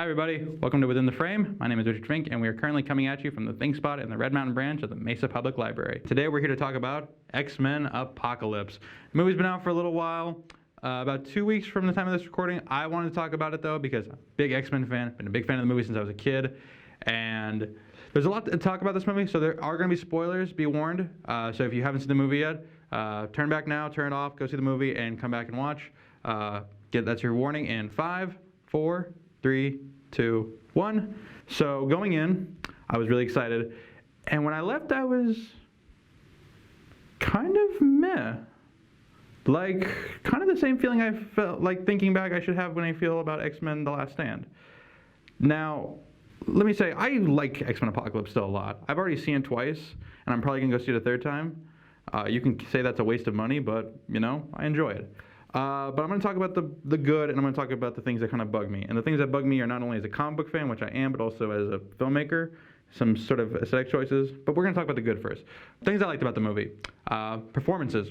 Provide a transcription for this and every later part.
everybody, welcome to Within the Frame. My name is Richard Fink, and we are currently coming at you from the Think Spot in the Red Mountain branch of the Mesa Public Library. Today we're here to talk about X-Men Apocalypse. The movie's been out for a little while, about 2 weeks from the time of this recording. I wanted to talk about it though because I'm a big X-Men fan, been a big fan of the movie since I was a kid, and there's a lot to talk about this movie, so there are going to be spoilers, be warned. So if you haven't seen the movie yet, turn back now, turn it off, go see the movie, and come back and watch. That's your warning in 5, 4, 3, 2, 1. So going in, I was really excited, and when I left, I was kind of meh. Like, kind of the same feeling I felt like thinking back I should have when I feel about X-Men The Last Stand. Now, let me say, I like X-Men Apocalypse still a lot. I've already seen it twice, and I'm probably going to go see it a third time. You can say that's a waste of money, but, you know, I enjoy it. But I'm going to talk about the good, and I'm going to talk about the things that kind of bug me. And the things that bug me are not only as a comic book fan, which I am, but also as a filmmaker, some sort of aesthetic choices. But we're going to talk about the good first. Things I liked about the movie. Performances.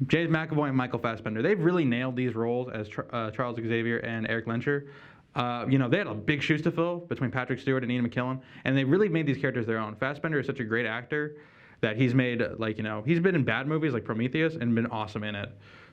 James McAvoy and Michael Fassbender. They've really nailed these roles as Charles Xavier and Eric Lehnsherr. They had a big shoes to fill between Patrick Stewart and Ian McKellen, and they really made these characters their own. Fassbender is such a great actor that he's made, he's been in bad movies like Prometheus and been awesome in it.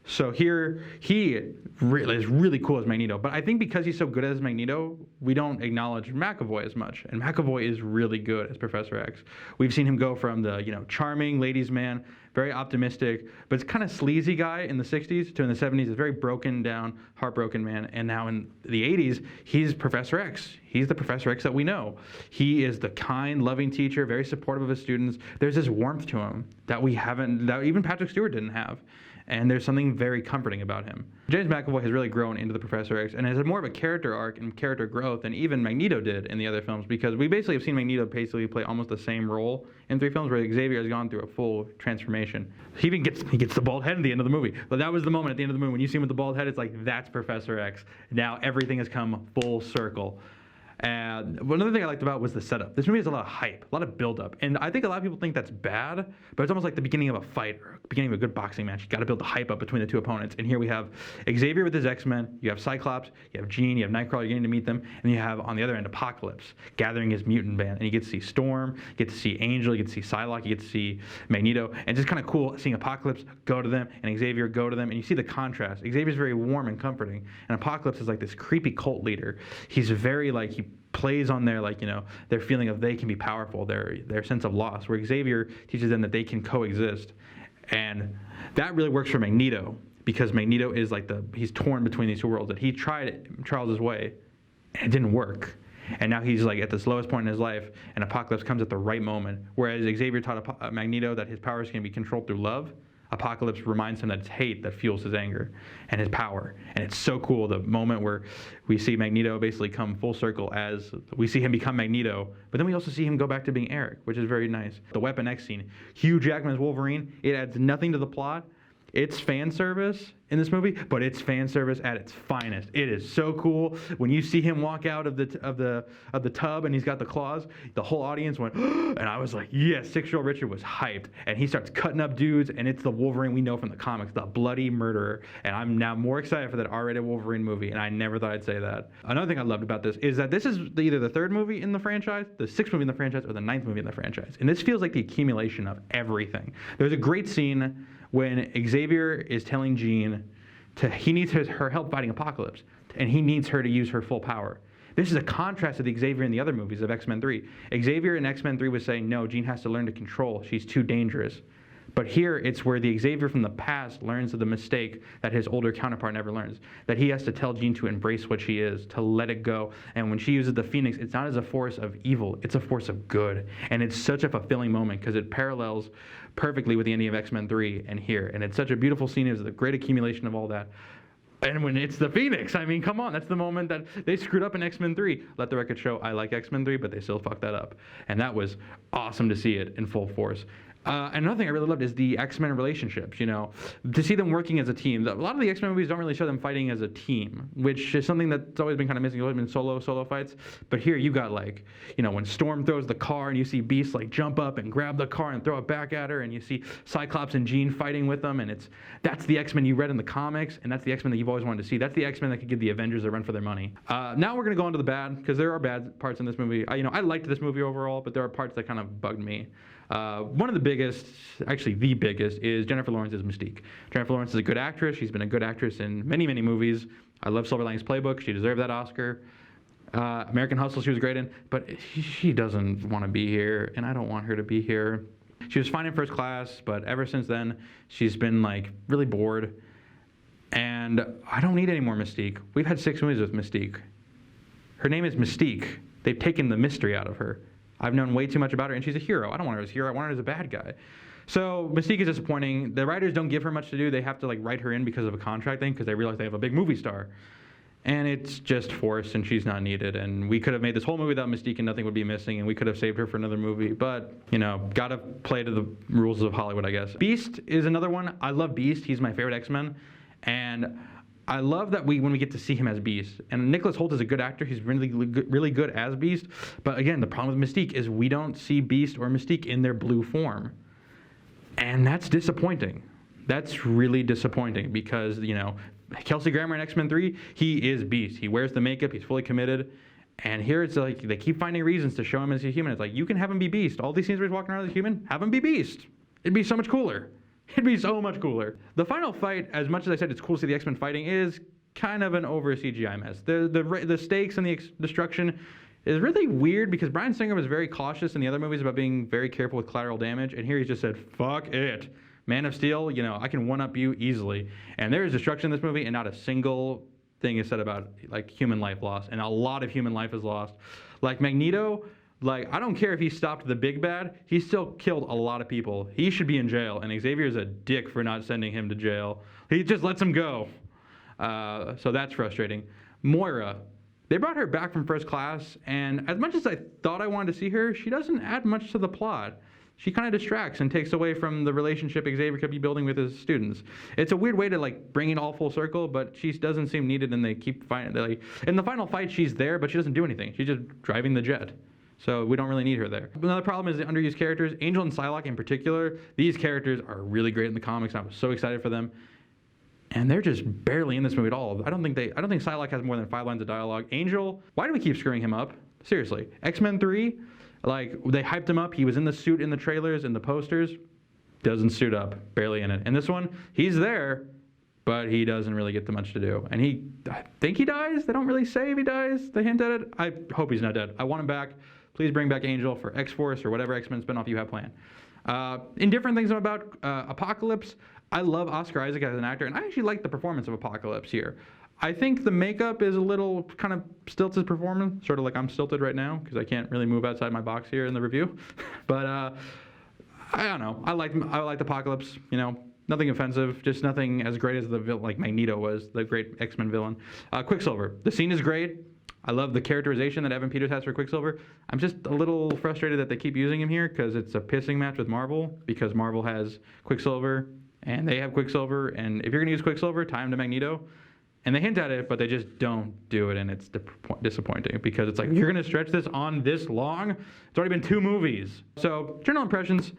So here, he is really cool as Magneto. But I think because he's so good as Magneto, we don't acknowledge McAvoy as much. And McAvoy is really good as Professor X. We've seen him go from the, charming ladies' man, very optimistic, but it's kind of sleazy guy in the 60s to in the 70s, a very broken down, heartbroken man. And now in the 80s, he's Professor X. He's the Professor X that we know. He is the kind, loving teacher, very supportive of his students. There's this warmth to him that that even Patrick Stewart didn't have. And there's something very comforting about him. James McAvoy has really grown into the Professor X and has more of a character arc and character growth than even Magneto did in the other films, because we basically have seen Magneto basically play almost the same role in 3 films, where Xavier has gone through a full transformation. He even gets the bald head at the end of the movie. But that was the moment at the end of the movie when you see him with the bald head, it's like, that's Professor X. Now everything has come full circle. And another thing I liked about was the setup. This movie has a lot of hype, a lot of build-up. And I think a lot of people think that's bad, but it's almost like the beginning of a fight or the beginning of a good boxing match. You got to build the hype up between the two opponents. And here we have Xavier with his X-Men, you have Cyclops, you have Jean, you have Nightcrawler, you're getting to meet them, and you have, on the other end, Apocalypse, gathering his mutant band. And you get to see Storm, you get to see Angel, you get to see Psylocke, you get to see Magneto. And it's just kind of cool seeing Apocalypse go to them and Xavier go to them. And you see the contrast. Xavier's very warm and comforting, and Apocalypse is like this creepy cult leader. He's very, he plays on their their feeling of they can be powerful, their sense of loss, where Xavier teaches them that they can coexist. And that really works for Magneto, because Magneto is he's torn between these two worlds, that he tried Charles's way and it didn't work. And now he's at this lowest point in his life, and Apocalypse comes at the right moment. Whereas Xavier taught Magneto that his powers can be controlled through love, Apocalypse reminds him that it's hate that fuels his anger and his power. And it's so cool, the moment where we see Magneto basically come full circle as we see him become Magneto, but then we also see him go back to being Eric, which is very nice. The Weapon X scene, Hugh Jackman as Wolverine, it adds nothing to the plot. It's fan service in this movie, but it's fan service at its finest. It is so cool when you see him walk out of the tub and he's got the claws. The whole audience went, and I was like, yes, 6-year-old Richard was hyped. And he starts cutting up dudes, and it's the Wolverine we know from the comics, the bloody murderer. And I'm now more excited for that R-rated Wolverine movie, and I never thought I'd say that. Another thing I loved about this is that this is either the 3rd movie in the franchise, the 6th movie in the franchise, or the 9th movie in the franchise. And this feels like the accumulation of everything. There's a great scene when Xavier is telling Jean he needs her help fighting Apocalypse, and he needs her to use her full power. This is a contrast to the Xavier in the other movies of X-Men 3. Xavier in X-Men 3 was saying, no, Jean has to learn to control. She's too dangerous. But here, it's where the Xavier from the past learns of the mistake that his older counterpart never learns, that he has to tell Jean to embrace what she is, to let it go. And when she uses the Phoenix, it's not as a force of evil, it's a force of good. And it's such a fulfilling moment, because it parallels perfectly with the ending of X-Men 3 and here. And it's such a beautiful scene. It's a great accumulation of all that. And when it's the Phoenix, I mean, come on, that's the moment that they screwed up in X-Men 3. Let the record show I like X-Men 3, but they still fucked that up. And that was awesome to see it in full force. And another thing I really loved is the X-Men relationships, to see them working as a team. A lot of the X-Men movies don't really show them fighting as a team, which is something that's always been kind of missing. It's always been solo fights. But here you got when Storm throws the car and you see Beast jump up and grab the car and throw it back at her, and you see Cyclops and Jean fighting with them, and that's the X-Men you read in the comics, and that's the X-Men that you've always wanted to see. That's the X-Men that could give the Avengers a run for their money. Now we're going to go on to the bad, because there are bad parts in this movie. I liked this movie overall, but there are parts that kind of bugged me. One of the biggest, actually the biggest, is Jennifer Lawrence's Mystique. Jennifer Lawrence is a good actress. She's been a good actress in many, many movies. I love Silver Linings Playbook. She deserved that Oscar. American Hustle she was great in, but she doesn't want to be here, and I don't want her to be here. She was fine in First Class, but ever since then, she's been really bored, and I don't need any more Mystique. We've had 6 movies with Mystique. Her name is Mystique. They've taken the mystery out of her. I've known way too much about her, and she's a hero. I don't want her as a hero. I want her as a bad guy. So Mystique is disappointing. The writers don't give her much to do. They have to write her in because of a contract thing, because they realize they have a big movie star. And it's just forced, and she's not needed. And we could have made this whole movie without Mystique, and nothing would be missing, and we could have saved her for another movie. But, gotta play to the rules of Hollywood, I guess. Beast is another one. I love Beast. He's my favorite X-Men. And I love that when we get to see him as Beast. And Nicholas Hoult is a good actor. He's really good as Beast. But again, the problem with Mystique is we don't see Beast or Mystique in their blue form. And that's disappointing. That's really disappointing because, Kelsey Grammer in X-Men 3, he is Beast. He wears the makeup. He's fully committed. And here it's they keep finding reasons to show him as a human. It's you can have him be Beast. All these scenes where he's walking around as a human, have him be Beast. It'd be so much cooler. It'd be so much cooler. The final fight, as much as I said it's cool to see the X-Men fighting, is kind of an over CGI mess. The stakes and the destruction is really weird because Bryan Singer was very cautious in the other movies about being very careful with collateral damage, and here he just said, fuck it. Man of Steel, I can one-up you easily. And there is destruction in this movie, and not a single thing is said about human life lost, and a lot of human life is lost. Magneto, I don't care if he stopped the big bad, he still killed a lot of people. He should be in jail, and Xavier's a dick for not sending him to jail. He just lets him go. So that's frustrating. Moira, they brought her back from First Class, and as much as I thought I wanted to see her, she doesn't add much to the plot. She kind of distracts and takes away from the relationship Xavier could be building with his students. It's a weird way to bring it all full circle, but she doesn't seem needed, and they keep finding in the final fight she's there, but she doesn't do anything. She's just driving the jet. So we don't really need her there. Another problem is the underused characters. Angel and Psylocke in particular, these characters are really great in the comics. I was so excited for them. And they're just barely in this movie at all. I don't think Psylocke has more than 5 lines of dialogue. Angel, why do we keep screwing him up? Seriously. X-Men 3, they hyped him up. He was in the suit in the trailers and the posters. Doesn't suit up. Barely in it. And this one, he's there, but he doesn't really get much to do. And I think he dies. They don't really say if he dies. They hint at it. I hope he's not dead. I want him back. Please bring back Angel for X-Force or whatever X-Men spinoff you have planned. In different things about Apocalypse, I love Oscar Isaac as an actor, and I actually like the performance of Apocalypse here. I think the makeup is a little kind of stilted performance, sort of like I'm stilted right now because I can't really move outside my box here in the review. But I don't know. I liked Apocalypse. Nothing offensive, just nothing as great as the Magneto was, the great X-Men villain. Quicksilver. The scene is great. I love the characterization that Evan Peters has for Quicksilver. I'm just a little frustrated that they keep using him here because it's a pissing match with Marvel, because Marvel has Quicksilver and they have Quicksilver, and if you're going to use Quicksilver, tie him to Magneto. And they hint at it, but they just don't do it, and it's disappointing because it's you're going to stretch this on this long? It's already been 2 movies. So, general impressions,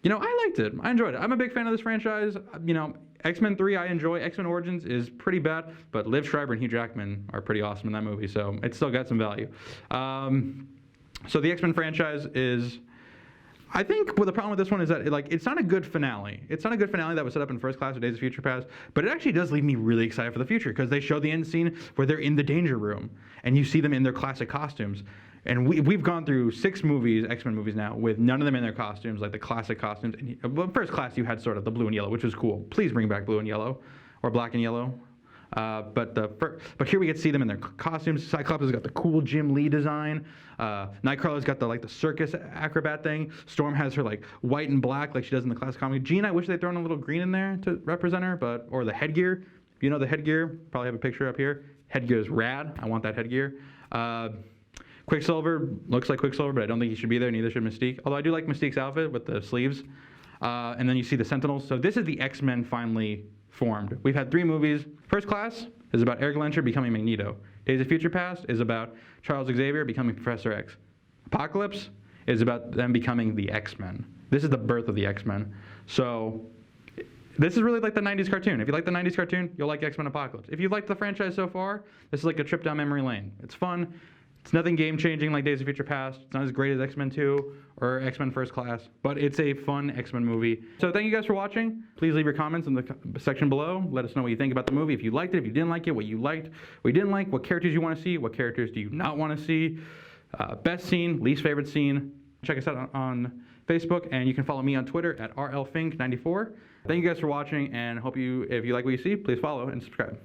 I liked it. I enjoyed it. I'm a big fan of this franchise. X-Men 3 I enjoy. X-Men Origins is pretty bad, but Liv Schreiber and Hugh Jackman are pretty awesome in that movie, so it's still got some value. So the X-Men franchise is... I think the problem with this one is that it's not a good finale. It's not a good finale that was set up in First Class or Days of Future Past, but it actually does leave me really excited for the future because they show the end scene where they're in the danger room and you see them in their classic costumes. And we've gone through 6 movies, X-Men movies now, with none of them in their costumes, like the classic costumes. And First Class, you had sort of the blue and yellow, which was cool. Please bring back blue and yellow, or black and yellow. But here we get to see them in their costumes. Cyclops has got the cool Jim Lee design. Nightcrawler's got the circus acrobat thing. Storm has her white and black like she does in the classic comic. Jean, I wish they'd thrown a little green in there to represent her, or the headgear. The headgear. Probably have a picture up here. Headgear is rad. I want that headgear. Quicksilver looks like Quicksilver, but I don't think he should be there. Neither should Mystique. Although I do like Mystique's outfit with the sleeves. and then you see the Sentinels. So this is the X-Men finally formed. We've had 3 movies. First Class is about Eric Lehnsherr becoming Magneto. Days of Future Past is about Charles Xavier becoming Professor X. Apocalypse is about them becoming the X-Men. This is the birth of the X-Men. So this is really like the 90s cartoon. If you like the 90s cartoon, you'll like X-Men Apocalypse. If you've liked the franchise so far, this is like a trip down memory lane. It's fun. It's nothing game-changing like Days of Future Past. It's not as great as X-Men 2 or X-Men First Class, but it's a fun X-Men movie. So thank you guys for watching. Please leave your comments in the section below. Let us know what you think about the movie. If you liked it, if you didn't like it, what you liked, what you didn't like, what characters you want to see, what characters do you not want to see, best scene, least favorite scene. Check us out on Facebook, and you can follow me on Twitter at rlfink94. Thank you guys for watching, and hope if you like what you see, please follow and subscribe.